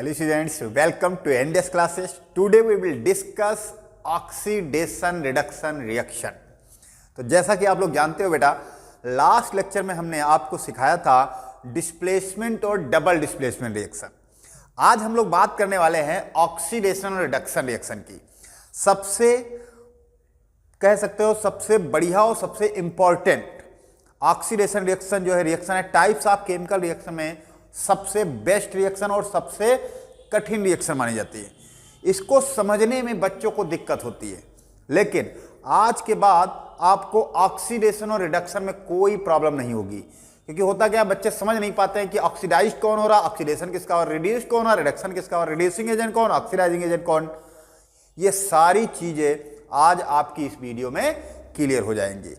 Hello students, welcome to NDS classes. Today we will discuss oxidation reduction reaction. तो जैसा कि आप लोग जानते हो बेटा, लास्ट लेक्चर में हमने आपको सिखाया था डिस्प्लेसमेंट और डबल डिस्प्लेसमेंट रिएक्शन। आज हम लोग बात करने वाले हैं ऑक्सीडेशन और रिडक्शन रिएक्शन की। सबसे कह सकते हो सबसे बढ़िया और सबसे इंपॉर्टेंट ऑक्सीडेशन रिएक्शन जो है रिएक्शन है टाइप्स ऑफ केमिकल रिएक्शन में सबसे बेस्ट रिएक्शन और सबसे कठिन रिएक्शन मानी जाती है। इसको समझने में बच्चों को दिक्कत होती है, लेकिन आज के बाद आपको ऑक्सीडेशन और रिडक्शन में कोई प्रॉब्लम नहीं होगी। क्योंकि होता क्या, बच्चे समझ नहीं पाते हैं कि ऑक्सीडाइज्ड कौन हो रहा, ऑक्सीडेशन किसका और रिड्यूस्ड कौन हो, रिडक्शन किसका और रिड्यूसिंग एजेंट कौन, ऑक्सीडाइजिंग एजेंट कौन। ये सारी चीजें आज आपकी इस वीडियो में क्लियर हो जाएंगी।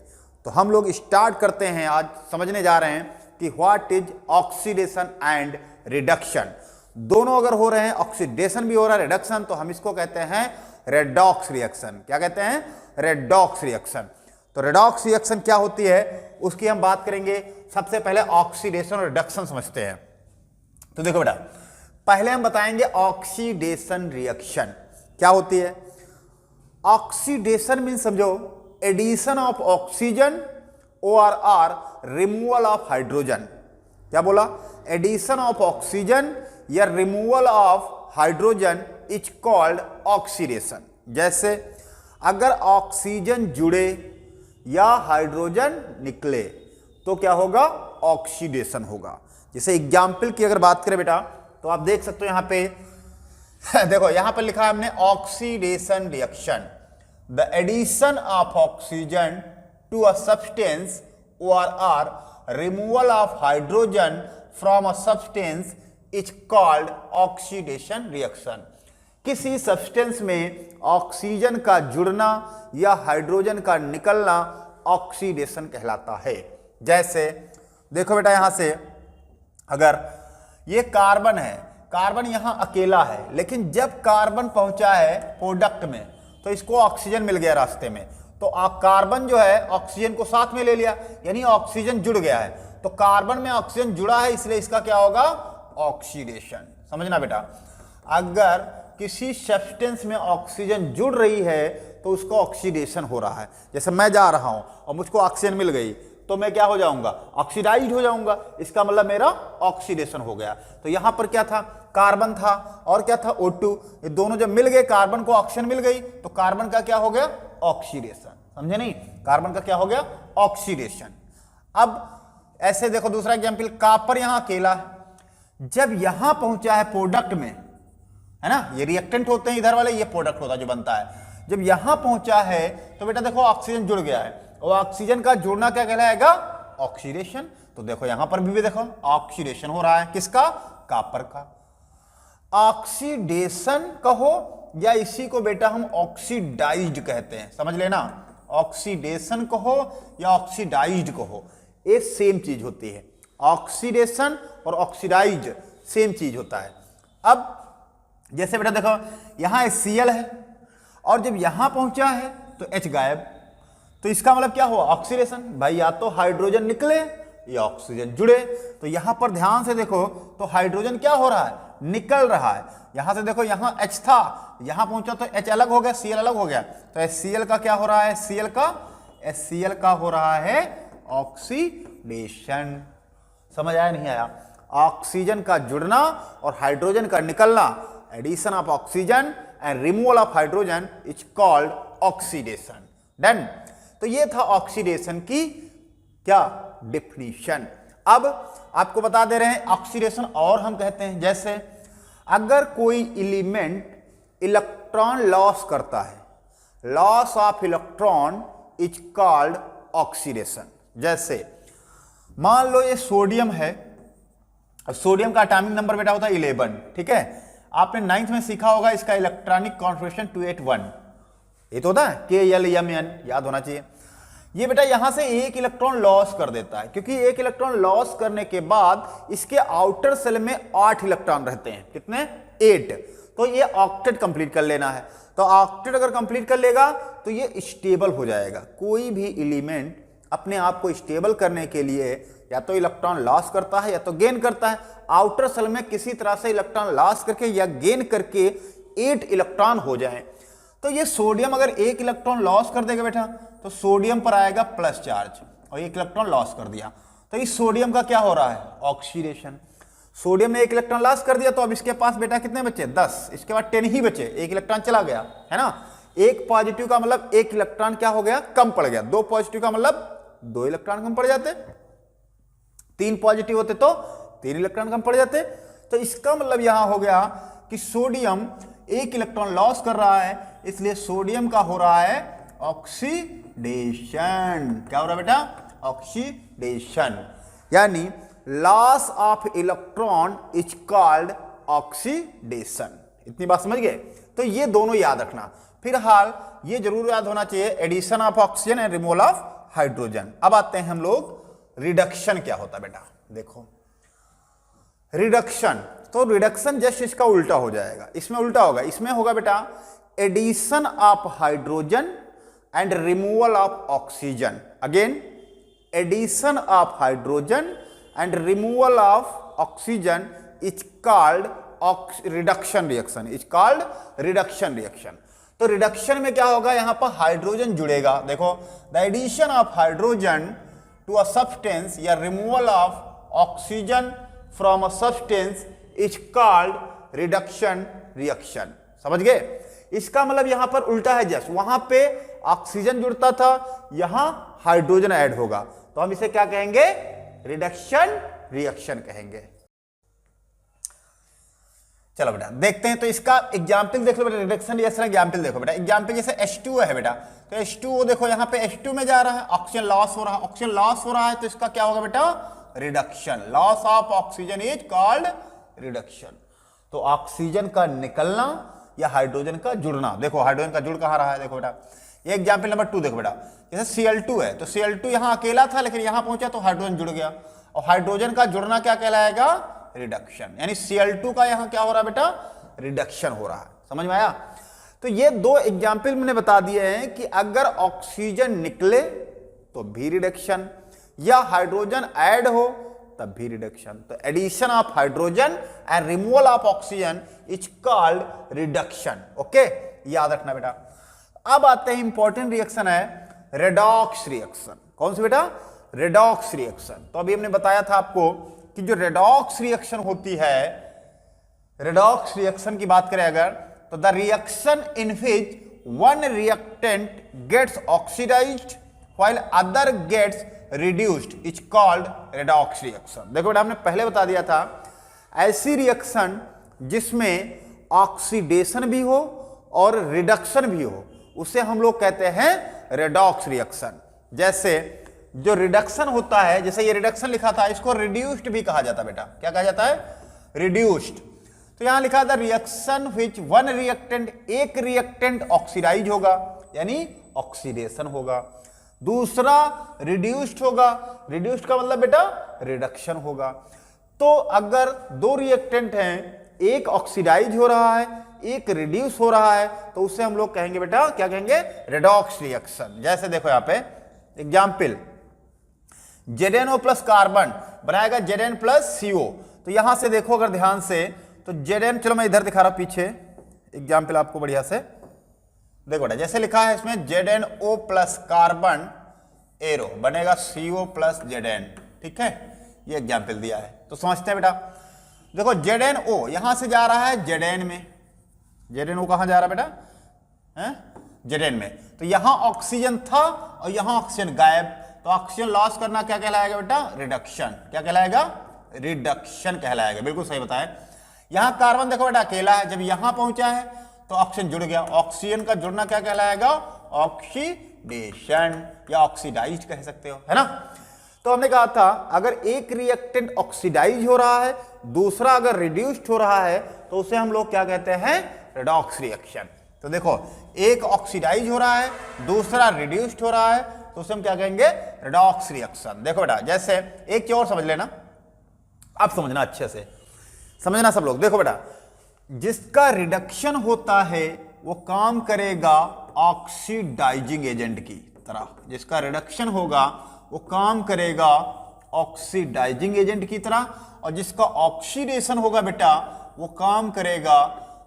तो हम लोग स्टार्ट करते हैं, आज समझने जा रहे हैं कि what is oxidation and reduction. दोनों अगर हो रहे हैं, ऑक्सीडेशन भी हो रहा है रिडक्शन, तो हम इसको कहते हैं रेडॉक्स रिएक्शन। क्या कहते हैं? Redox reaction. तो रेडॉक्स रिएक्शन क्या होती है उसकी हम बात करेंगे। सबसे पहले ऑक्सीडेशन और रिडक्शन समझते हैं। तो देखो बेटा, पहले हम बताएंगे ऑक्सीडेशन रिएक्शन क्या होती है। ऑक्सीडेशन मीन समझो एडिशन ऑफ ऑक्सीजन और रिमूवल ऑफ हाइड्रोजन। क्या बोला? एडिशन ऑफ ऑक्सीजन या removal of hydrogen is called oxidation. जैसे अगर ऑक्सीजन जुड़े या हाइड्रोजन निकले तो क्या होगा? ऑक्सीडेशन होगा। जैसे एग्जाम्पल की अगर बात करें बेटा, तो आप देख सकते हो यहां पे देखो, यहां पर लिखा है हमने oxidation reaction, the addition of oxygen to a substance or removal of hydrogen from a substance is called oxidation reaction। किसी सब्सटेंस में ऑक्सीजन का जुड़ना या हाइड्रोजन का निकलना ऑक्सीडेशन कहलाता है। जैसे देखो बेटा, यहां से अगर ये कार्बन है, कार्बन यहां अकेला है, लेकिन जब कार्बन पहुंचा है प्रोडक्ट में तो इसको ऑक्सीजन मिल गया रास्ते में, तो कार्बन जो है ऑक्सीजन को साथ में ले लिया, यानी ऑक्सीजन जुड़ गया है। तो कार्बन में ऑक्सीजन जुड़ा है, इसलिए इसका क्या होगा? ऑक्सीडेशन। समझना बेटा, अगर किसी सब्सटेंस में ऑक्सीजन जुड़ रही है तो उसको ऑक्सीडेशन हो रहा है। जैसे मैं जा रहा हूं और मुझको ऑक्सीजन मिल गई तो मैं क्या हो जाऊंगा? ऑक्सीडाइज्ड हो जाऊंगा। इसका मतलब मेरा ऑक्सीडेशन हो गया। तो यहां पर क्या था? कार्बन था और क्या था? O2। ये दोनों जब मिल गए, कार्बन को ऑक्सीजन मिल गई, तो कार्बन का क्या हो गया? ऑक्सीडेशन। समझे नहीं? कार्बन का क्या हो गया? ऑक्सीडेशन। अब ऐसे देखो दूसरा एग्जांपल, कॉपर यहां अकेला है, जब यहां पहुंचा है प्रोडक्ट में, है ना, ये रिएक्टेंट होते हैं इधर वाले, ये प्रोडक्ट होता है जो बनता है। जब यहां पहुंचा है तो बेटा देखो ऑक्सीजन जुड़ गया है, और ऑक्सीजन का जुड़ना क्या कहलाएगा? ऑक्सीडेशन। तो देखो यहां पर भी देखो ऑक्सीडेशन हो रहा है, किसका? कॉपर का। ऑक्सीडेशन कहो या इसी को बेटा हम ऑक्सीडाइज्ड कहते हैं, समझ लेना। ऑक्सीडेशन कहो या ऑक्सीडाइज्ड कहो, ये सेम चीज होती है। ऑक्सीडेशन और ऑक्सीडाइज्ड सेम चीज होता है। अब जैसे बेटा देखो, यहां Cl है और जब यहां पहुंचा है तो H गायब, तो इसका मतलब क्या हुआ? ऑक्सीडेशन। भाई या तो हाइड्रोजन निकले या ऑक्सीजन जुड़े। तो यहां पर ध्यान से देखो तो हाइड्रोजन क्या हो रहा है? निकल रहा है। यहां से देखो, यहां H था, यहां पहुंचा तो H अलग हो गया, Cl अलग हो गया, तो HCl का क्या हो रहा है? HCl का हो रहा है ऑक्सीडेशन। समझ आया नहीं आया? ऑक्सीजन का जुड़ना और हाइड्रोजन का निकलना, addition of oxygen and removal of hydrogen is called oxidation. Done. तो ये था ऑक्सीडेशन की क्या डेफिनेशन। अब आपको बता दे रहे हैं ऑक्सीडेशन और हम कहते हैं, जैसे अगर कोई एलिमेंट इलेक्ट्रॉन लॉस करता है, loss of electron is called oxidation. जैसे मान लो ये सोडियम है, सोडियम का एटॉमिक नंबर बेटा होता है 11, ठीक है। आपने 9th में सीखा होगा इसका इलेक्ट्रॉनिक कॉन्फिगरेशन 281, ये तो होता है KLMN, याद होना चाहिए। ये बेटा यहां से एक इलेक्ट्रॉन लॉस कर देता है, क्योंकि एक इलेक्ट्रॉन लॉस करने के बाद इसके आउटर सेल में 8 इलेक्ट्रॉन रहते हैं। कितने? 8। तो ये ऑक्टेट कंप्लीट कर लेना है। तो ऑक्टेट अगर कंप्लीट कर लेगा तो ये स्टेबल हो जाएगा। कोई भी एलिमेंट अपने आप को स्टेबल करने के लिए या तो इलेक्ट्रॉन लॉस करता है या तो गेन करता है। आउटर शेल में किसी तरह से इलेक्ट्रॉन लॉस करके या गेन करके 8 इलेक्ट्रॉन हो जाए। तो ये सोडियम अगर 1 इलेक्ट्रॉन लॉस कर देगा बेटा तो सोडियम पर आएगा प्लस चार्ज, और 1 इलेक्ट्रॉन लॉस कर दिया तो इस सोडियम का क्या हो रहा है, ऑक्सीडेशन। सोडियम ने 1 इलेक्ट्रॉन लॉस कर दिया तो अब इसके पास बेटा कितने बचे, 10, इसके बाद 10 ही बचे, 1 इलेक्ट्रॉन चला गया है ना। 1 पॉजिटिव का मतलब 1 इलेक्ट्रॉन क्या हो गया, कम पड़ गया। 2 पॉजिटिव का मतलब 2 इलेक्ट्रॉन कम पड़ जाते। 3 पॉजिटिव होते तो 3 इलेक्ट्रॉन कम पड़ जाते। तो इसका मतलब यहां हो गया कि सोडियम 1 इलेक्ट्रॉन लॉस कर रहा है, इसलिए सोडियम का हो रहा है ऑक्सीडेशन। क्या हो रहा है बेटा, ऑक्सीडेशन, यानी loss of electron is called oxidation. इतनी बात समझ गए। तो ये दोनों याद रखना। फिलहाल ये जरूर याद होना चाहिए, addition of oxygen and removal of hydrogen. अब आते हैं हम लोग रिडक्शन क्या होता है बेटा। देखो रिडक्शन, तो रिडक्शन जस्ट इसका उल्टा हो जाएगा, इसमें उल्टा होगा। इसमें होगा बेटा addition of hydrogen and removal of oxygen. Again addition of hydrogen and removal of oxygen is called reduction reaction, is called reduction reaction. तो रिडक्शन में क्या होगा, यहां पर हाइड्रोजन जुड़ेगा। देखो the addition of hydrogen to a substance या removal of oxygen from a substance is called reduction reaction. समझ गए। इसका मतलब यहां पर उल्टा है, जस्ट वहां पे ऑक्सीजन जुड़ता था, यहां हाइड्रोजन ऐड होगा, तो हम इसे क्या कहेंगे, रिडक्शन रिएक्शन कहेंगे। चलो बेटा देखते हैं। तो इसका एग्जाम्पल देख लो बेटा, रिडक्शन रिएक्शन एग्जाम्पल देखो बेटा। एग्जाम्पल जैसे H2O है बेटा, तो H2O देखो यहाँ पे H2 में जा रहा है, ऑक्सीजन लॉस हो रहा है, ऑक्सीजन लॉस हो रहा है, तो इसका क्या होगा बेटा, reduction. Loss of oxygen is called reduction. तो ऑक्सीजन का निकलना या हाइड्रोजन का जुड़ना। देखो हाइड्रोजन का जुड़ कहां रहा है, देखो बेटा ये एग्जाम्पल नंबर 2 देखो बेटा। जैसे Cl2 है, तो Cl2 यहां अकेला था लेकिन यहां पहुंचा तो हाइड्रोजन जुड़ गया, और हाइड्रोजन का जुड़ना क्या कहलाएगा, रिडक्शन। यानी Cl2 का यहां क्या हो रहा है बेटा, रिडक्शन हो रहा है। समझ में आया। तो ये 2 एग्जाम्पल मैंने बता दिए हैं कि अगर ऑक्सीजन निकले तो भी रिडक्शन, या हाइड्रोजन ऐड हो तब भी रिडक्शन। तो addition of hydrogen and removal of oxygen is called reduction. Okay, याद रखना बेटा। अब आते हैं इंपॉर्टेंट रिएक्शन है रेडॉक्स रिएक्शन। कौन सी बेटा, रेडॉक्स रिएक्शन। तो अभी हमने बताया था आपको कि जो रेडॉक्स रिएक्शन होती है, रेडॉक्स रिएक्शन की बात करें अगर, तो the reaction in which one reactant gets oxidised while other gets reduced is called redox reaction. देखो बेटा हमने पहले बता दिया था, ऐसी रिएक्शन जिसमें ऑक्सीडेशन भी हो और रिडक्शन भी हो, उसे हम लोग कहते हैं रेडॉक्स रिएक्शन। जैसे जो रिडक्शन होता है, जैसे ये रिडक्शन लिखा था, इसको रिड्यूस्ड भी कहा जाता है बेटा। क्या कहा जाता है, रिड्यूस्ड। तो यहां लिखा था रिएक्शन विच वन रिएक्टेंट, एक रिएक्टेंट ऑक्सीडाइज होगा यानी ऑक्सीडेशन होगा, दूसरा रिड्यूस्ड होगा, रिड्यूस्ड का मतलब बेटा रिडक्शन होगा। तो अगर 2 रिएक्टेंट हैं, एक ऑक्सीडाइज हो रहा है, एक रिड्यूस हो रहा है, तो उसे हम लोग कहेंगे बेटा, क्या कहेंगे, रेडॉक्स रिएक्शन। जैसे देखो यहां पे एग्जाम्पल, ZnO प्लस कार्बन बनाएगा Zn प्लस CO। तो यहां से देखो अगर ध्यान से, तो Zn, चलो मैं इधर दिखा रहा हूं पीछे एग्जाम्पल आपको बढ़िया से देखो बेटा। जैसे लिखा है इसमें ZnO प्लस कार्बन एरो बनेगा CO प्लस Zn, ठीक है, ये एग्जाम्पल दिया है। तो समझते हैं बेटा। देखो ZnO यहां से जा रहा है Zn में, ZnO कहां जा रहा है बेटा, Zn में। तो यहां ऑक्सीजन था और यहां ऑक्सीजन गायब, तो ऑक्सीजन लॉस करना क्या कहलाएगा बेटा, रिडक्शन। क्या कहलाएगा, रिडक्शन कहलाएगा। बिल्कुल सही बताएं। यहां कार्बन देखो बेटा अकेला है, जब यहां पहुंचा है तो ऑक्सीजन जुड़ गया, ऑक्सीजन का जुड़ना क्या कहलाएगा, ऑक्सीडेशन या ऑक्सीडाइज्ड कह सकते हो, है ना। तो हमने कहा था अगर एक रिएक्टेंट ऑक्सीडाइज हो रहा है, दूसरा अगर रिड्यूस्ड हो रहा है, तो उसे हम लोग क्या कहते हैं, रेडॉक्स रिएक्शन। तो देखो एक ऑक्सीडाइज हो रहा है, दूसरा रिड्यूस्ड हो रहा है, तो उसे हम क्या कहेंगे, रेडॉक्स रिएक्शन। देखो बेटा जैसे एक चीज और समझ लेना, अब समझना अच्छे से, समझना सब लोग। देखो बेटा जिसका रिडक्शन होता है वो काम करेगा ऑक्सीडाइजिंग एजेंट की तरह, जिसका रिडक्शन होगा वो काम करेगा ऑक्सीडाइजिंग एजेंट की तरह, और जिसका ऑक्सीडेशन होगा बेटा वो काम करेगा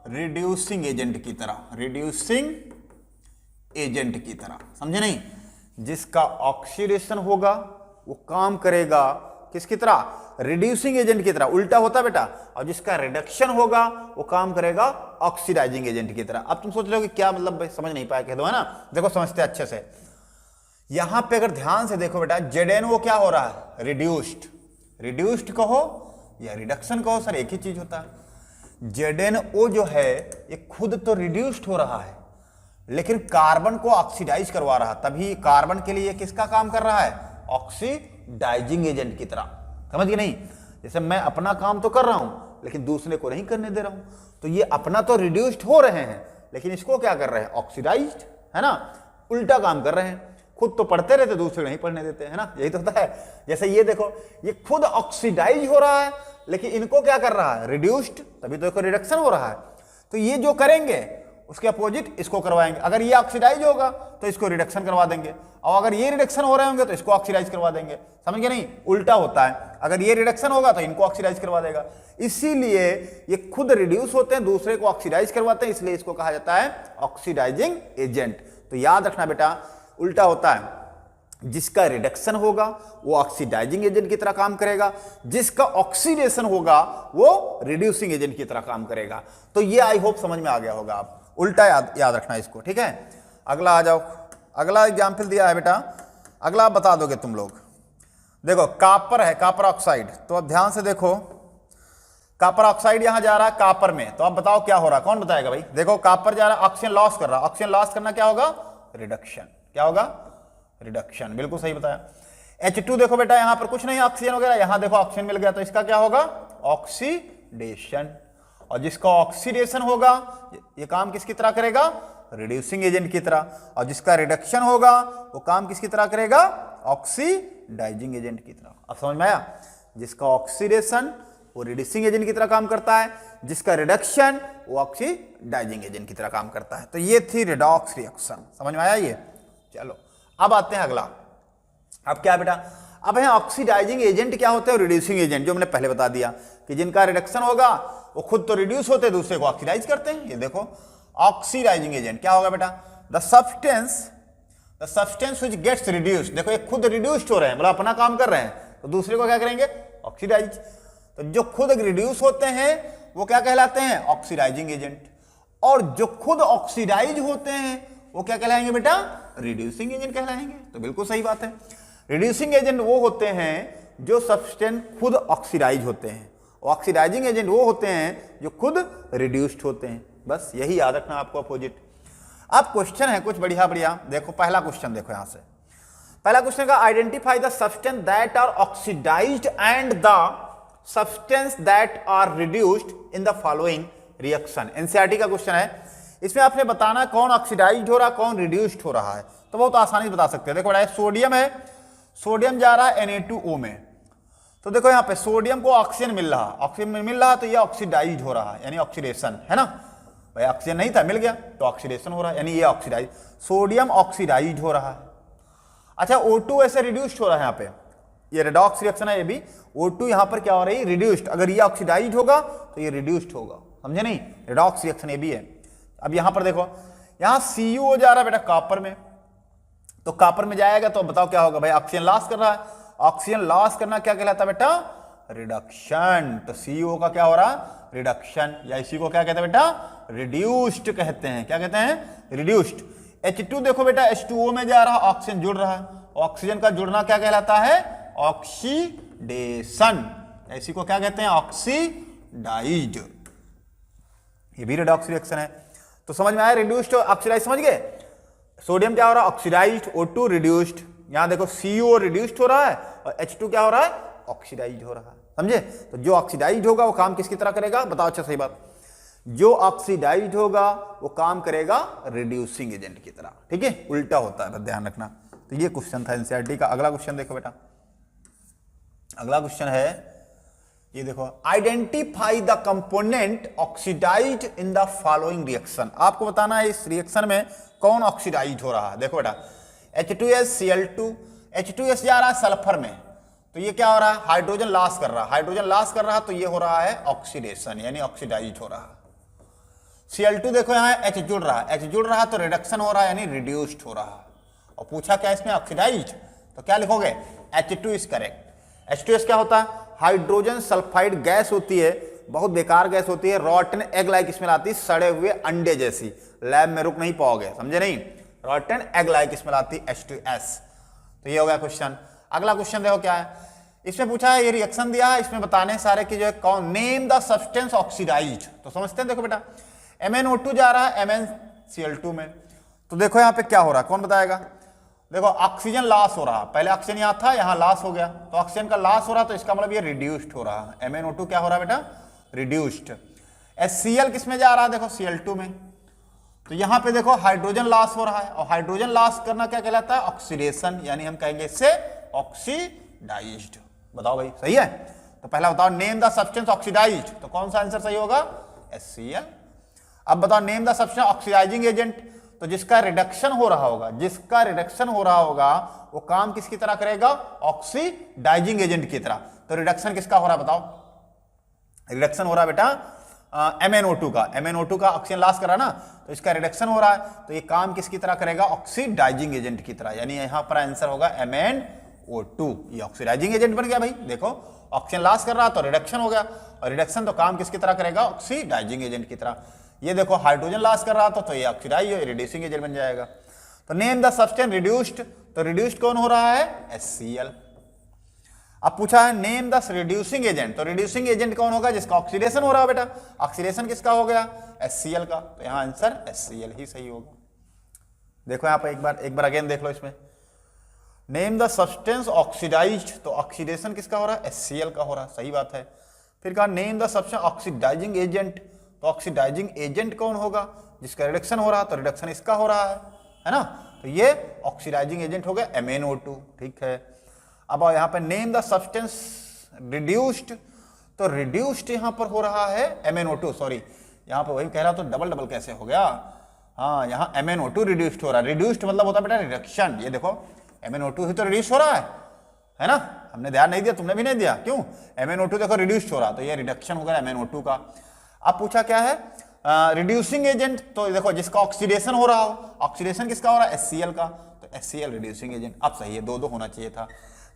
रिड्यूसिंग एजेंट की तरह, रिड्यूसिंग एजेंट की तरह, समझे नहीं? जिसका ऑक्सीडेशन होगा वो काम करेगा किसकी तरह? रिड्यूसिंग एजेंट की तरह, उल्टा होता बेटा। और जिसका रिडक्शन होगा वो काम करेगा ऑक्सीडाइजिंग एजेंट की तरह। अब तुम सोच रहे हो कि क्या मतलब भाई, समझ नहीं पाया, कह दो, है ना? देखो समझते अच्छे से। यहां पे अगर ध्यान से देखो बेटा, ZnO क्या हो रहा है? रिड्यूस्ड। रिड्यूस्ड कहो या रिडक्शन कहो सर, एक ही चीज होता है। ZnO जो है ये खुद तो रिड्यूस्ड हो रहा है, लेकिन कार्बन को ऑक्सीडाइज करवा रहा है, तभी कार्बन के लिए किसका काम कर रहा है? ऑक्सीडाइजिंग एजेंट की तरह, समझ गए नहीं? जैसे मैं अपना काम तो कर रहा हूं लेकिन दूसरे को नहीं करने दे रहा हूं, तो ये अपना तो रिड्यूस्ड हो रहे हैं लेकिन इसको क्या कर रहे हैं? ऑक्सीडाइज्ड, है ना? उल्टा काम कर रहे हैं, खुद तो पढ़ते रहते दूसरे नहीं पढ़ने देते, है ना? यही तो होता है। जैसे ये देखो, ये खुद ऑक्सीडाइज हो रहा है लेकिन इनको क्या कर रहा है? रिड्यूस्ड, तभी तो इसको रिडक्शन हो रहा है। तो ये जो करेंगे उसके अपोजिट इसको करवाएंगे। अगर ये ऑक्सीडाइज होगा तो इसको रिडक्शन करवा देंगे, और अगर ये रिडक्शन हो रहे होंगे तो इसको ऑक्सीडाइज करवा देंगे, समझ गए नहीं? उल्टा होता है, अगर ये रिडक्शन होगा तो इनको ऑक्सीडाइज करवा देगा। इसीलिए ये खुद रिड्यूस होते हैं, दूसरे को ऑक्सीडाइज करवाते हैं, इसलिए इसको कहा जाता है ऑक्सीडाइजिंग एजेंट। तो याद रखना बेटा, उल्टा होता है, जिसका रिडक्शन होगा वो ऑक्सीडाइजिंग एजेंट की तरह काम करेगा, जिसका ऑक्सीडेशन होगा वो रिड्यूसिंग एजेंट की तरह काम करेगा। तो ये आई होप समझ में आ गया होगा। आप उल्टा याद रखना इसको, ठीक है? अगला आ जाओ, अगला एग्जाम्पल दिया है बेटा, अगला बता दोगे तुम लोग। देखो कापर है, कापर ऑक्साइड, तो अब ध्यान से देखो, कापर ऑक्साइड यहां जा रहा है कापर में, तो अब बताओ क्या हो रहा है? कौन बताएगा भाई? देखो कापर जा रहा है, ऑक्सीजन लॉस कर रहा है, ऑक्सीजन लॉस करना क्या होगा? रिडक्शन। क्या होगा? रिडक्शन, बिल्कुल सही बताया। H2 देखो बेटा, यहां पर कुछ नहीं ऑक्सीजन वगैरह, यहां देखो ऑक्सीजन मिल गया, तो इसका क्या होगा? ऑक्सीडेशन। और जिसका ऑक्सीडेशन होगा ये काम किसकी तरह करेगा? रिड्यूसिंग एजेंट की तरह। और जिसका रिडक्शन होगा वो काम किसकी तरह करेगा? ऑक्सीडाइजिंग एजेंट की तरह। अब समझ में आया? जिसका ऑक्सीडेशन वो रिड्यूसिंग एजेंट की तरह काम करता है, जिसका रिडक्शन वो ऑक्सीडाइजिंग एजेंट की तरह काम करता है। तो ये थी रिडॉक्स रिएक्शन, समझ में आया ये? चलो अब आते हैं अगला। अब क्या बेटा? अब है ऑक्सीडाइजिंग एजेंट क्या होते हैं? रिड्यूसिंग एजेंट, जो मैंने पहले बता दिया कि जिनका रिडक्शन होगा वो खुद तो रिड्यूस होते हैं, दूसरे को ऑक्सीडाइज करते हैं। ये देखो ऑक्सीडाइजिंग एजेंट क्या होगा बेटा? The substance which gets reduced. देखो ये खुद रिड्यूस्ड हो रहे हैं, मतलब अपना काम कर रहे हैं, तो दूसरे को क्या करेंगे? ऑक्सीडाइज। तो जो खुद रिड्यूस होते हैं वो क्या कहलाते हैं? Oxidising agent. और जो खुद ऑक्सीडाइज होते हैं वो क्या कहलाएंगे बेटा? रिड्यूसिंग एजेंट कहलाएंगे। तो बिल्कुल सही बात है। रिड्यूसिंग एजेंट वो होते हैं जो सब्सटेंस खुद ऑक्सीडाइज होते हैं, ऑक्सीडाइजिंग एजेंट वो होते हैं जो खुद रिड्यूस्ड होते हैं। बस यही याद रखना आपको, अपोजिट। अब क्वेश्चन है कुछ बढ़िया बढ़िया, देखो पहला क्वेश्चन देखो यहां से। पहला क्वेश्चन का identify the substance that are oxidised and the substance that are reduced in the following reaction. NCERT का क्वेश्चन है, इसमें आपने बताना कौन ऑक्सीडाइज्ड हो रहा है, कौन रिड्यूस्ड हो रहा है। तो बहुत आसानी से बता सकते हैं। देखो बड़ा सोडियम है, सोडियम जा रहा है Na2O में, तो देखो यहाँ पे सोडियम को ऑक्सीजन मिल रहा, ऑक्सीजन मिल रहा, तो ये ऑक्सीडाइज हो रहा है, यानी ऑक्सीडेशन, है ना भाई? ऑक्सीजन नहीं था, मिल गया तो ऑक्सीडेशन हो रहा है, यानी ये ऑक्सीडाइज, सोडियम ऑक्सीडाइज हो रहा है। अच्छा O2 ऐसे रिड्यूस्ड हो रहा है, यहाँ पे ये रेडॉक्स रिएक्शन है, ये भी O2 यहाँ पर क्या हो रही है? रिड्यूस्ड। अगर ये ऑक्सीडाइज होगा तो ये रिड्यूस्ड होगा, समझे नहीं? रेडॉक्स रिएक्शन ये भी है। अब यहां पर देखो, यहां CuO जा रहा है बेटा कॉपर में, तो कॉपर में जाएगा तो बताओ क्या होगा भाई? ऑक्सीजन लॉस कर रहा है, ऑक्सीजन लॉस करना क्या कहलाता है बेटा? रिडक्शन। तो CuO का क्या हो रहा है? रिडक्शन, या इसी को क्या कहते हैं बेटा? रिड्यूस्ड कहते हैं। क्या कहते हैं? रिड्यूस्ड। H2 देखो बेटा, H2O में जा रहा, ऑक्सीजन जुड़ रहा है, ऑक्सीजन का जुड़ना क्या कहलाता है? ऑक्सीडेशन। इसी को क्या कहते हैं? ऑक्सीडाइज्ड। ये भी रिडॉक्स रिएक्शन है। तो समझ में आया? रिड्यूस्ड और ऑक्सीडाइज, समझ गए? सोडियम क्या हो रहा है? Oxidised, O2 reduced. यहां देखो CuO रिड्यूस्ड हो रहा है और H2 क्या हो रहा है? ऑक्सीडाइज्ड हो रहा है, समझे? तो जो ऑक्सीडाइज्ड होगा वो काम किसकी तरह करेगा? बताओ अच्छा सही बात। जो ऑक्सीडाइज्ड होगा वो काम करेगा रिड्यूसिंग एजेंट की तरह, ठीक है? उल्टा होता है, बस ध्यान रखना। तो ये क्वेश्चन था एनसीईआरटी का। अगला क्वेश्चन देखो बेटा, अगला क्वेश्चन है ये देखो, identify the component oxidised in the following reaction. आपको बताना है इस रिएक्शन में कौन ऑक्सीडाइज्ड हो रहा है। देखो बेटा H2SCl2, H2S जा रहा है सल्फर में, तो ये क्या हो रहा है, हाइड्रोजन लॉस कर रहा है, हाइड्रोजन लॉस कर रहा है, तो ये हो रहा है ऑक्सीडेशन यानी ऑक्सीडाइज हो रहा है। Cl2 देखो यहाँ H जुड़ रहा है, H जुड़ रहा है तो रिडक्शन हो रहा है यानी रिड्यूस्ड हो रहा है। और पूछा क्या इसमें ऑक्सीडाइज, तो क्या लिखोगे, H2 इज करेक्ट। H2S क्या होता है, हाइड्रोजन सल्फाइड गैस होती है, बहुत बेकार गैस होती है, रॉटन एग लाइक स्मेल आती है, सड़े हुए अंडे जैसी, लैब में रुक नहीं पाओगे, समझे नहीं, रॉटन एग लाइक स्मेल आती है H2S। तो ये हो गया क्वेश्चन। अगला क्वेश्चन देखो क्या है, इसमें पूछा है, ये रिएक्शन दिया है, इसमें बताने सारे की जो है कौन, नेम द सब्सटेंस ऑक्सीडाइज। तो समझते हैं, देखो बेटा MnO2 जा रहा है MnCl2 में, तो देखो यहाँ पे क्या हो रहा है, कौन बताएगा। देखो ऑक्सीजन लॉस हो रहा है, पहले ऑक्सीजन यहाँ था, यहाँ लॉस हो गया, तो ऑक्सीजन का लॉस हो रहा है, तो इसका मतलब ये रिड्यूस्ड हो रहा है। MnO2 क्या हो रहा है बेटा, रिड्यूस्ड। HCl किस में जा रहा है, देखो Cl2 में, तो यहाँ पे देखो हाइड्रोजन लॉस हो रहा है, और हाइड्रोजन लॉस करना क्या कहलाता है, ऑक्सीडेशन, यानी हम कहेंगे इससे ऑक्सीडाइज्ड। बताओ भाई सही है। तो पहला बताओ नेम द सब्सटेंस ऑक्सीडाइज्ड, तो कौन सा आंसर सही होगा, HCl। अब बताओ name the substance oxidising agent, तो जिसका रिडक्शन हो रहा होगा, जिसका रिडक्शन हो रहा होगा वो काम किसकी तरह करेगा, ऑक्सीडाइजिंग एजेंट की तरह। तो रिडक्शन किसका हो रहा है बताओ, रिडक्शन हो रहा है बेटा MnO2 का, MnO2 का ऑक्सीजन लॉस करा ना, तो इसका रिडक्शन हो रहा है, तो ये काम किसकी तरह करेगा, ऑक्सीडाइजिंग एजेंट की तरह, यानी यहां पर आंसर होगा MnO2। ये ऑक्सीडाइजिंग एजेंट बन गया भाई, देखो ऑक्सीजन लॉस कर रहा तो रिडक्शन हो गया, और रिडक्शन तो काम किसकी तरह करेगा, ऑक्सीडाइजिंग एजेंट की तरह। ये देखो हाइड्रोजन लॉस कर रहा था, तो ये ऑक्सीडाइज रिड्यूसिंग एजेंट बन जाएगा। तो नेम द सब्सटेंस रिड्यूस्ड, तो रिड्यूस्ड कौन हो रहा है, HCl। अब पूछा है नेम द रिड्यूसिंग एजेंट, तो रिड्यूसिंग एजेंट कौन होगा, जिसका ऑक्सीडेशन हो रहा है बेटा, ऑक्सीडेशन किसका हो गया, HCl का, तो यहां आंसर HCl ही सही होगा। देखो यहां पर एक बार अगेन देख लो, इसमें नेम द सब्सटेंस ऑक्सीडाइज्ड, तो ऑक्सीडेशन किसका हो रहा है, HCl का हो रहा है, सही बात है। फिर कहा name the substance oxidising agent, तो ऑक्सीडाइजिंग एजेंट कौन होगा, जिसका रिडक्शन हो रहा है, तो रिडक्शन इसका हो रहा है ना, तो ये ऑक्सीडाइजिंग एजेंट हो गया MnO2, ठीक है। अब यहाँ पे नेम द सब्सटेंस रिड्यूस्ड, तो रिड्यूस्ड यहां पर हो रहा है MnO2, सॉरी यहां पर वही कह रहा, तो डबल कैसे हो गया, हाँ यहाँ MnO2 रिड्यूस्ड हो रहा है, रिड्यूस्ड मतलब होता है बेटा रिडक्शन। ये देखो MnO2 ही तो रिड्यूस हो रहा है ना, हमने ध्यान नहीं दिया, तुमने भी नहीं दिया, क्यों, MnO2 देखो रिड्यूस्ड हो रहा, तो ये रिडक्शन हो गया MnO2 का। अब पूछा क्या है, रिड्यूसिंग एजेंट, तो देखो जिसका ऑक्सीडेशन हो रहा हो, ऑक्सीडेशन किसका हो रहा है, HCl का, तो HCl रिड्यूसिंग एजेंट। अब सही है, दो होना चाहिए था,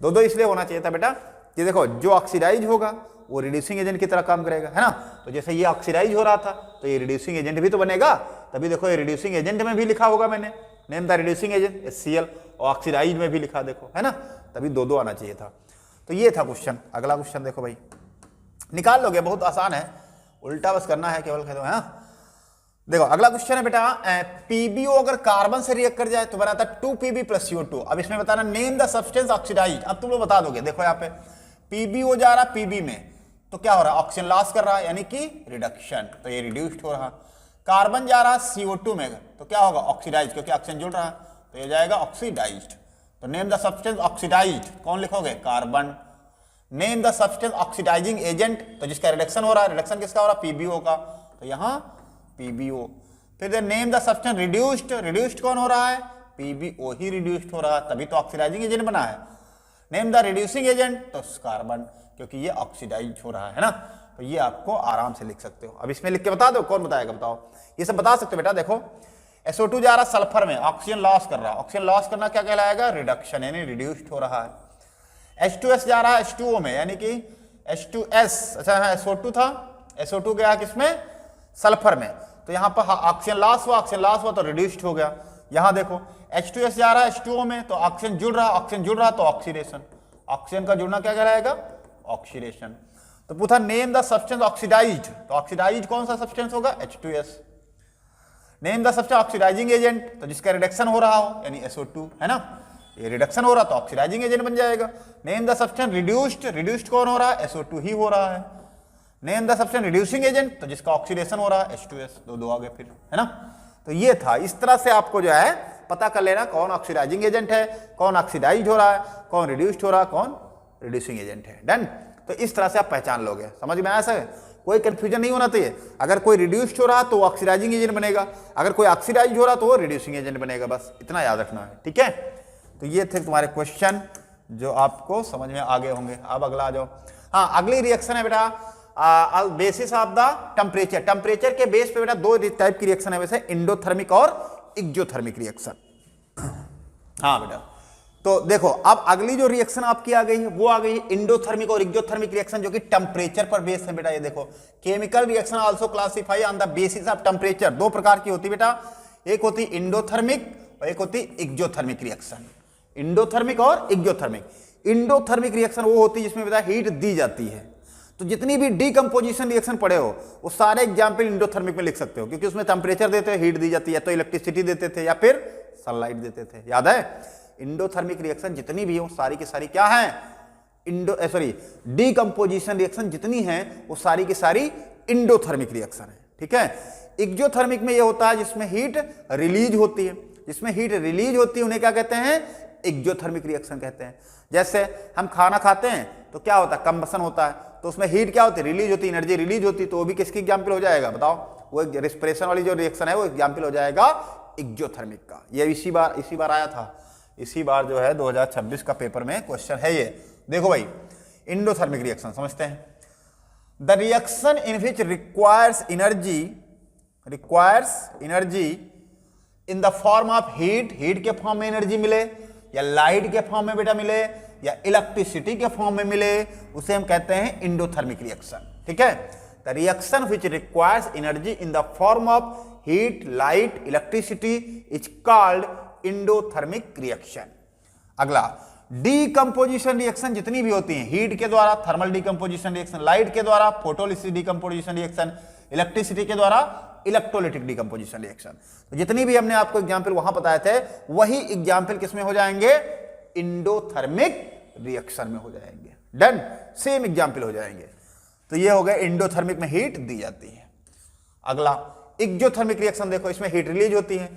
दो इसलिए होना चाहिए था बेटा कि देखो जो ऑक्सीडाइज होगा वो रिड्यूसिंग एजेंट की तरह काम करेगा, है ना, तो जैसे ये ऑक्सीडाइज हो रहा था तो ये रिड्यूसिंग एजेंट भी तो बनेगा, तभी देखो ये रिड्यूसिंग एजेंट में भी लिखा होगा मैंने, name the reducing agent HCl, और ऑक्सीडाइज में भी लिखा देखो, है ना, तभी दो आना चाहिए था। तो ये था क्वेश्चन। अगला क्वेश्चन देखो भाई, निकाल लोगे, बहुत आसान है, उल्टा बस करना है, केवल कह दो, है। देखो अगला क्वेश्चन है बेटा, PbO अगर कार्बन से रिएक्ट कर जाए तो बनाता है 2Pb + CO2। अब इसमें बताना नेम द सब्सटेंस ऑक्सीडाइज। अब तुम लोग बता दोगे, देखो यहाँ पे PbO जा रहा है Pb में, तो क्या हो रहा है, ऑक्सीजन लॉस कर रहा है, यानी कि रिडक्शन, तो ये रिड्यूस्ड हो रहा। कार्बन जा रहा है CO2 में, तो क्या होगा, ऑक्सीडाइज, क्योंकि ऑक्सीजन जुड़ रहा है, तो ये जाएगा ऑक्सीडाइज्ड। तो नेम द सब्सटेंस ऑक्सीडाइज्ड, कौन लिखोगे, carbon. Name the substance oxidising agent, तो जिसका रिडक्शन हो रहा है, रिडक्शन किसका हो रहा है, PbO का, तो यहाँ PbO। फिर name the substance reduced, reduced कौन हो रहा है, PbO ही रिड्यूस्ड हो रहा है, तभी तो ऑक्सीडाइजिंग एजेंट बना है। नेम द रिड्यूसिंग एजेंट, तो कार्बन, क्योंकि ये ऑक्सीडाइज हो रहा है ना, तो ये आपको आराम से लिख सकते हो। अब इसमें लिख के बता दो, कौन बताएगा बताओ, ये सब बता सकते हो बेटा। देखो SO2 जा रहा है सल्फर में, ऑक्सीजन लॉस कर रहा है, ऑक्सीजन लॉस करना क्या कहलाएगा, रिडक्शन, यानी रिड्यूस्ड हो रहा है। H2S जा रहा है H2O में, यानी कि H2S, अच्छा हाँ SO2 था, SO2 गया किसमें, सल्फर में, तो यहाँ पर ऑक्सीजन लॉस हुआ तो रिड्यूस्ड हो गया। यहाँ देखो H2S जा रहा है H2O में, तो ऑक्सीजन जुड़ रहा तो ऑक्सीडेशन, ऑक्सीजन का जुड़ना क्या कहलाएगा, ऑक्सीडेशन। तो पूछा नेम द सब्सटेंस ऑक्सीडाइज्ड, तो ऑक्सीडाइज्ड कौन सा सब्सटेंस होगा, H2S। Name the substance oxidising agent, तो जिसका रिडक्शन हो रहा हो, यानी SO2, है ना, ये रिडक्शन हो रहा तो ऑक्सीडाइजिंग एजेंट बन जाएगा। Name the substance reduced, reduced कौन हो रहा है, SO2 ही हो रहा है। Name the substance reducing agent, तो जिसका ऑक्सीडेशन हो रहा है, H2S, दो आ गए फिर, है ना। तो ये था, इस तरह से आपको जो है पता कर लेना कौन ऑक्सीडाइजिंग एजेंट है, कौन ऑक्सीडाइज हो रहा है, कौन रिड्यूस्ड हो रहा है, कौन रिड्यूसिंग एजेंट है। डन। तो इस तरह से आप पहचान लोगे, समझ में आया सर, कोई कंफ्यूजन नहीं होना चाहिए। अगर कोई रिड्यूस्ड हो रहा तो ऑक्सीडाइजिंग एजेंट बनेगा, अगर कोई ऑक्सीडाइज हो रहा तो वो रिड्यूसिंग एजेंट बनेगा, बस इतना याद रखना है, ठीक है। तो ये थे तुम्हारे क्वेश्चन जो आपको समझ में आगे होंगे। अब अगला आ जाओ। हाँ, अगली रिएक्शन है बेटा basis of the temperature. Temperature के बेस पे बेटा दो टाइप की रिएक्शन है, वैसे इंडोथर्मिक और एक्सोथर्मिक रिएक्शन। हाँ बेटा, तो देखो अब अगली जो रिएक्शन आपकी आ गई है वो आ गई इंडोथर्मिक और एक्सोथर्मिक रिएक्शन, जो कि टेम्परेचर पर बेस है बेटा। ये देखो, chemical reaction also classify on the basis of temperature. दो प्रकार की होती बेटा, एक होती इंडोथर्मिक और एक होती एक्सोथर्मिक रिएक्शन। इंडोथर्मिक और एक्सोथर्मिक। इंडोथर्मिक रिएक्शन वो होती है जिसमें बेटा हीट दी जाती है। तो जितनी भी डीकंपोजिशन रिएक्शन पढ़े हो वो सारे एग्जाम्पल इंडोथर्मिक में लिख सकते हो, क्योंकि उसमें टेम्परेचर देते हैं, हीट दी जाती है, तो इलेक्ट्रिसिटी देते थे या फिर सनलाइट देते थे। याद है? इंडोथर्मिक रिएक्शन जितनी भी हो सारी की सारी क्या है, डीकंपोजिशन रिएक्शन जितनी है वो सारी की सारी इंडोथर्मिक रिएक्शन है। ठीक है। एक्सोथर्मिक में ये होता है जिसमें हीट रिलीज होती है। जिसमें हीट रिलीज होती है उन्हें क्या कहते हैं, एक्सोथर्मिक रिएक्शन कहते हैं। जैसे हम खाना खाते हैं तो क्या होता है, कंबसन होता है, तो उसमें हीट क्या होती है, रिलीज होती है, एनर्जी रिलीज होती है, तो वो भी किसकी एग्जाम्पल हो जाएगा बताओ, वो रेस्पिरेशन वाली जो रिएक्शन है वो एग्जाम्पल हो जाएगा एक्सोथर्मिक का। ये इसी बार आया था, इसी बार जो है 2026 का पेपर में क्वेश्चन है ये। देखो भाई, इंडोथर्मिक रिएक्शन समझते हैं। The reaction in which requires energy in the form of heat के फॉर्म में एनर्जी मिले, या लाइट के फॉर्म में बेटा मिले, या इलेक्ट्रिसिटी के फॉर्म में मिले, उसे हम कहते हैं इंडोथर्मिक रिएक्शन। ठीक है। The reaction which requires energy in the form of heat, light, electricity is called endothermic reaction. अगला, डीकंपोजिशन रिएक्शन जितनी भी होती हैं, हीट के द्वारा थर्मल डीकंपोजिशन रिएक्शन, लाइट के द्वारा फोटोलिसिस डीकंपोजिशन रिएक्शन, इलेक्ट्रिसिटी के द्वारा इलेक्ट्रोलिटिक डीकंपोजिशन रिएक्शन, तो जितनी भी हमने आपको एग्जांपल वहां बताए थे वही एग्जांपल किसमें हो जाएंगे, इंडोथर्मिक रिएक्शन में हो जाएंगे। डन, सेम एग्जांपल हो जाएंगे। तो ये हो गए इंडोथर्मिक में हीट दी जाती है। अगला एक्सोथर्मिक रिएक्शन, देखो इसमें हीट रिलीज होती है।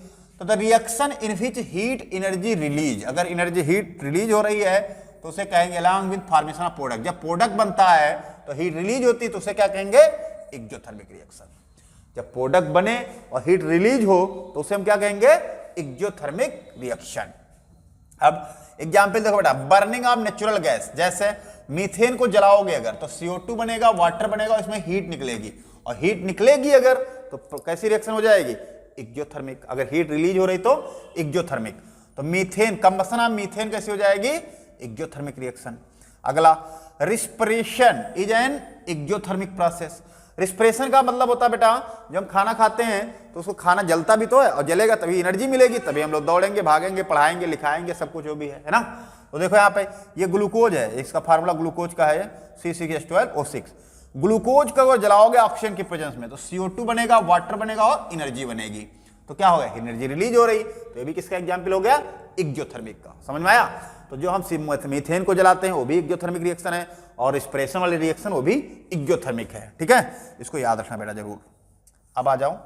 तो the reaction in which heat energy release, अगर एनर्जी हीट रिलीज हो रही है तो उसे कहेंगे along with formation of product. जब प्रोडक्ट बनता है तो हीट रिलीज होती है तो उसे क्या कहेंगे, एक्सोथर्मिक रिएक्शन। जब प्रोडक्ट बने और हीट रिलीज हो तो उसे हम क्या कहेंगे, एक्सोथर्मिक रिएक्शन। अब एग्जांपल देखो बेटा, बर्निंग ऑफ नेचुरल गैस, जैसे मीथेन को जलाओगे अगर तो CO2 बनेगा, वाटर बनेगा, इसमें हीट निकलेगी, और हीट निकलेगी अगर तो कैसी रिएक्शन हो जाएगी, एक्सोथर्मिक। अगर हीट रिलीज हो रही तो एक्सोथर्मिक। तो मीथेन, कंबसन ऑफ मीथेन कैसी हो जाएगी, एक्सोथर्मिक रिएक्शन। अगला, respiration is an exothermic process. Respiration का मतलब होता है बेटा, जब हम खाना खाते हैं तो उसको खाना जलता भी तो है, और जलेगा तभी एनर्जी मिलेगी, तभी हम लोग दौड़ेंगे, भागेंगे, पढ़ाएंगे, लिखाएंगे, सब कुछ जो भी है ना। तो देखो यहाँ पे ये ग्लूकोज है, इसका फार्मूला ग्लूकोज का है C6H12O6। ग्लूकोज का अगर जलाओगे ऑक्सीजन की प्रेजेंस में तो CO2 बनेगा, वाटर बनेगा और एनर्जी बनेगी। तो क्या होगा, एनर्जी रिलीज हो रही। तो ये भी किसका एग्जाम्पल हो गया, एक्सोथर्मिक का। समझ में आया? तो जो हम मीथेन को जलाते हैं वो भी एक्सोथर्मिक रिएक्शन है, और रिस्पिरेशन वाली रिएक्शन वो भी एक्सोथर्मिक है। ठीक है, इसको याद रखना बेटा जरूर। अब आ जाओ,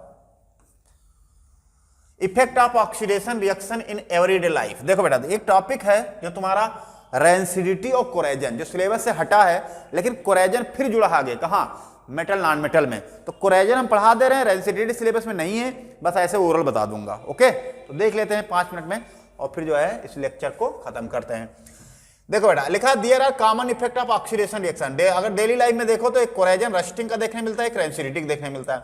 effect of oxidation reaction in everyday life. देखो बेटा, एक टॉपिक है जो तुम्हारा रेंसिडिटी और कोरेजन, जो सिलेबस से हटा है, लेकिन कोरेजन फिर जुड़ा आगे, कहाँ, मेटल नॉन मेटल में। तो कोरेजन हम पढ़ा दे रहे हैं, रेंसिडिटी सिलेबस में नहीं है, बस ऐसे ओरल बता दूंगा। ओके, तो देख लेते हैं 5 मिनट में, और फिर जो है इस लेक्चर को खत्म करते हैं। देखो बेटा, लिखा there are common effect of oxidation reaction. अगर डेली लाइफ में देखो तो एक कोरेजन रस्टिंग का देखने मिलता है, एक रेंसिडिटी देखने मिलता है।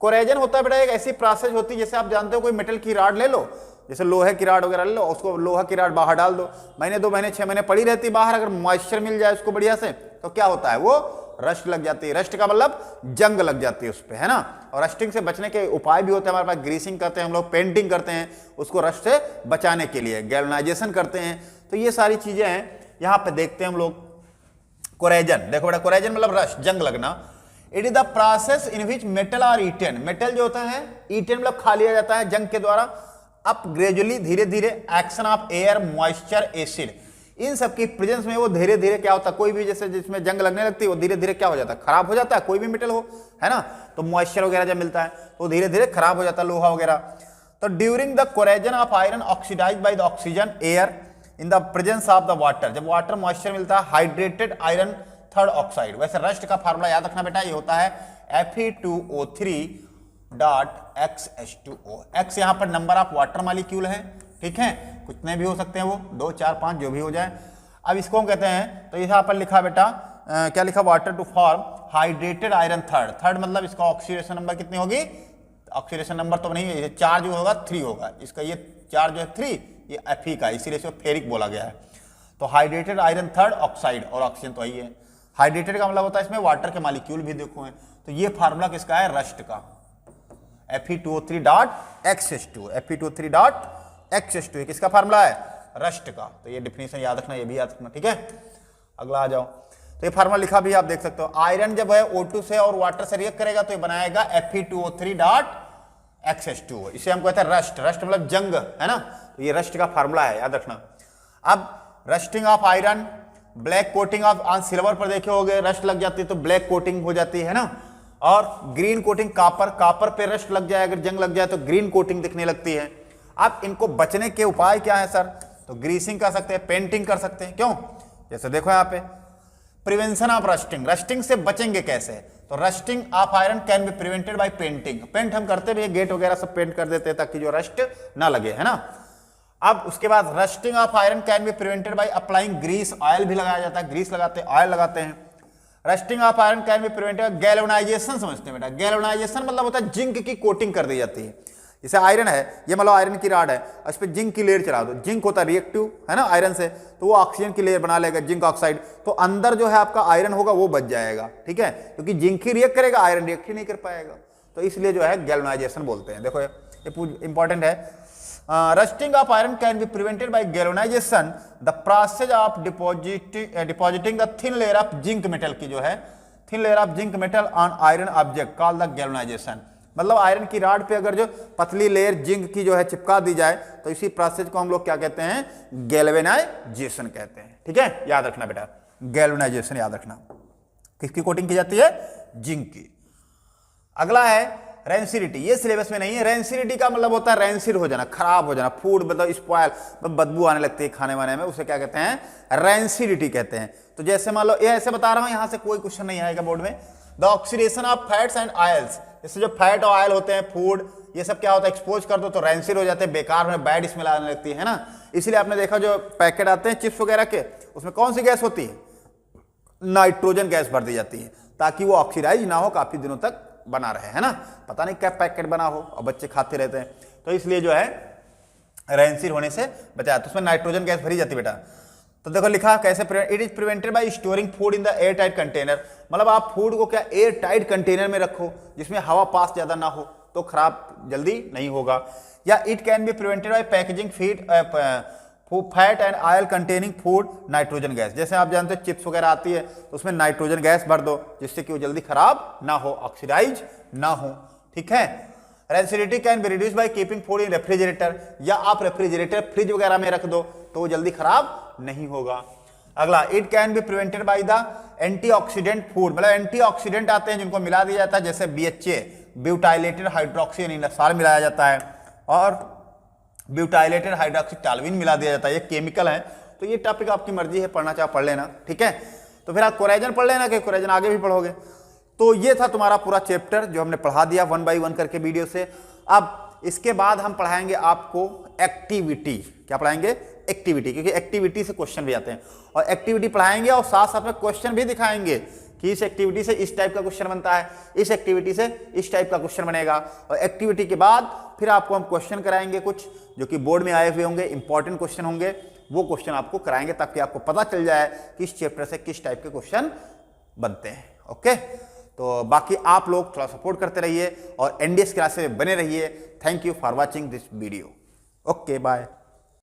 कोरेजन होता है बेटा एक ऐसी प्रोसेस होती है, जैसे आप जानते हो कोई मेटल की राड ले लो, जैसे लोहे की राड वगैरह ले लो, उसको लोहा की राड बाहर डाल दो, महीने 2 महीने 6 महीने पड़ी रहती बाहर, अगर मॉइस्चर मिल जाए उसको बढ़िया से तो क्या होता है, वो रस्ट लग जाती है। रस्ट का मतलब जंग लग जाती है उस पर, है ना। और रस्टिंग से बचने के उपाय भी होते हैं हमारे पास, ग्रीसिंग करते हैं हम लोग, पेंटिंग करते हैं उसको रस्ट से बचाने के लिए, गैल्वेनाइजेशन करते हैं। तो ये सारी चीजें हैं, यहाँ पे देखते हैं हम लोग। कोरेजन, देखो बेटा, कोरेजन मतलब रस्ट, जंग लगना। It is the process in which metal are eaten, metal जो होता है ईटन मतलब खा लिया जाता है जंग के द्वारा, अप ग्रेजुअली, धीरे धीरे, action of air, moisture, acid, इन सब की प्रेजेंस में वो धीरे धीरे क्या होता है, कोई भी जैसे जिसमें जंग लगने लगती है वो धीरे धीरे क्या हो जाता है, खराब हो जाता है। कोई भी मेटल हो, है ना, तो मॉइस्चर वगैरह जब मिलता है तो धीरे धीरे खराब हो जाता है, लोहा वगैरह। तो during the corrosion of iron oxidise by the oxygen air in the presence of the water, जब वाटर मॉइस्चर मिलता है, हाइड्रेटेड आयरन थर्ड ऑक्साइड। वैसे रस्ट का फार्मूला याद रखना बेटा, ये होता है Fe2O3.XH2O। X यहां पर नंबर ऑफ वाटर मॉलिक्यूल है, ठीक है, कितने भी हो सकते हैं वो, 2, 4, 5 जो भी हो जाए। अब इसको हम कहते हैं, तो यहाँ पर लिखा बेटा क्या लिखा, water to form hydrated iron third. Third मतलब इसका ऑक्सीडेशन नंबर कितनी होगी, ऑक्सीडेशन नंबर तो नहीं, चार्ज जो होगा 3 होगा, इसका ये चार्ज जो है 3, ये Fe का, इसीलिए इसको फेरिक बोला गया है। तो हाइड्रेटेड आयरन थर्ड ऑक्साइड, और ऑक्सीजन तो वही है। हाइड्रेटेड का मतलब होता है इसमें वाटर के मॉलिक्यूल भी देखो हैं। तो ये फार्मूला किसका है, रस्ट का, Fe2O3.X Fe2O3.X किसका फार्मूला है, रस्ट का। तो ये डिफिनेशन याद रखना, ये भी याद रखना, ठीक है। अगला आ जाओ, तो ये फार्मूला लिखा भी आप देख सकते हो। आयरन जब है O2 से और वाटर से रिएक्ट करेगा तो ये बनाएगा Fe2O3.X इसे हम कहते हैं रस्ट। रस्ट मतलब जंग, है ना, तो ये रस्ट का फार्मूला है, याद रखना। अब rusting of iron, black coating of on silver पर देखे होगे, रस्ट लग जाती है तो ब्लैक कोटिंग हो जाती है ना। और ग्रीन कोटिंग कापर, कापर पे रस्ट लग जाए, अगर जंग लग जाए तो ग्रीन कोटिंग दिखने लगती है। अब इनको बचने के उपाय क्या है सर, तो ग्रीसिंग कर सकते हैं, पेंटिंग कर सकते हैं। क्यों, जैसे देखो यहाँ पे प्रिवेंशन ऑफ रस्टिंग, रस्टिंग से बचेंगे कैसे, तो rusting of iron can be prevented by painting. Paint हम करते भी, गेट वगैरह सब पेंट कर देते हैं ताकि जो रस्ट ना लगे, है ना। अब उसके बाद rusting of iron can be prevented by applying grease, oil भी लगाया जाता है, ग्रीस लगाते हैं, ऑयल लगाते हैं। Rusting of iron can be prevented galvanisation, समझते हैं बेटा, गैल्वेनाइजेशन मतलब होता है जिंक की कोटिंग कर दी जाती है। जैसे आयरन है, ये मतलब आयरन की राड है, इस पर जिंक की लेयर चला दो, जिंक होता है रिएक्टिव, है ना आयरन से, तो वो ऑक्सीजन की लेयर बना लेगा, जिंक ऑक्साइड, तो अंदर जो है आपका आयरन होगा वो बच जाएगा, ठीक है, क्योंकि जिंक ही रिएक्ट करेगा, आयरन रिएक्ट ही नहीं कर पाएगा। तो इसलिए जो है गैल्वेनाइजेशन बोलते हैं। देखो ये इंपॉर्टेंट है। Rusting of iron can be prevented bye galvanisation, the process of depositing the thin layer of zinc metal की जो है, thin layer of zinc metal on iron object called the galvanisation. मतलब iron की rod पे अगर जो पतली layer zinc की जो है चिपका दी जाए तो इसी प्रोसेस को हम लोग क्या कहते हैं, गैल्वेनाइजेशन कहते हैं, ठीक है, याद रखना बेटा, गैल्वेनाइजेशन याद रखना। किसकी कोटिंग की जाती है, जिंक की। अगला है रेंसिडिटी, ये सिलेबस में नहीं है। रेंसिडिटी का मतलब होता है रेंसिड हो जाना, खराब हो जाना, फूड मतलब स्पॉइल, बदबू आने लगती है खाने वाने में, उसे क्या कहते हैं, रेंसिडिटी कहते हैं। तो जैसे मान लो ये ऐसे बता रहा हूं, यहां से कोई क्वेश्चन नहीं आएगा बोर्ड में। The oxidation of fats and oils, जैसे जो फैट और ऑयल होते हैं, फूड, ये सब क्या होता है, एक्सपोज कर दो तो रेंसिड हो जाते हैं, बेकार में बैड स्मेल आने लगती है ना। इसलिए आपने देखा जो पैकेट आते हैं चिप्स वगैरह के, उसमें कौन सी गैस होती है, नाइट्रोजन गैस भर दी जाती है, ताकि वो ऑक्सीडाइज ना हो, काफी दिनों तक बना रहे, है ना। पता नहीं क्या पैकेट बना हो और बच्चे खाते रहते हैं, तो इसलिए जो है रेंसिड होने से बचाया। तो उसमें नाइट्रोजन गैस भरी जाती है बेटा। तो देखो लिखा कैसे, it is prevented by storing food in the air tight container, मतलब आप फूड को क्या एयर टाइट कंटेनर में रखो जिसमें हवा पास ज्यादा ना हो, तो खराब जल्दी नहीं होगा। या it can be prevented bye packaging fat and oil containing food nitrogen gas, जैसे आप जानते हो चिप्स वगैरह आती है तो उसमें नाइट्रोजन गैस भर दो जिससे कि वो जल्दी खराब ना हो, ऑक्सीडाइज ना हो, ठीक है। Rancidity can be reduce by keeping food in refrigerator, या आप रेफ्रिजरेटर फ्रिज वगैरह में रख दो तो वो जल्दी खराब नहीं होगा। अगला, it can be prevented by the antioxidant food, मतलब एंटीऑक्सीडेंट आते हैं जिनको मिला दिया जाता है, जैसे BHA ब्यूटाइलेटेड हाइड्रोक्सी इनसार मिलाया जाता है, और ब्यूटाइलेटेड हाइड्रोक्सी टालविन मिला दिया जाता है, ये केमिकल है। तो ये टॉपिक आपकी मर्जी है, पढ़ना चाहे पढ़ लेना, ठीक है। तो फिर आप कोराइजन पढ़ लेना, कि कोराइजन आगे भी पढ़ोगे। तो ये था तुम्हारा पूरा चैप्टर जो हमने पढ़ा दिया 1 by 1 करके वीडियो से। अब इसके बाद हम पढ़ाएंगे आपको एक्टिविटी, क्या पढ़ाएंगे, एक्टिविटी, क्योंकि एक्टिविटी से क्वेश्चन भी आते हैं, और एक्टिविटी पढ़ाएंगे और साथ साथ में क्वेश्चन भी दिखाएंगे कि इस एक्टिविटी से इस टाइप का क्वेश्चन बनता है, इस एक्टिविटी से इस टाइप का क्वेश्चन बनेगा। और एक्टिविटी के बाद फिर आपको हम क्वेश्चन कराएंगे कुछ जो कि बोर्ड में आए हुए होंगे, इंपॉर्टेंट क्वेश्चन होंगे, वो क्वेश्चन आपको कराएंगे ताकि आपको पता चल जाए कि इस चैप्टर से किस टाइप के क्वेश्चन बनते हैं। ओके, तो बाकी आप लोग थोड़ा सपोर्ट करते रहिए और NDS क्लासेस में बने रहिए। Thank you for watching this video. Okay, bye.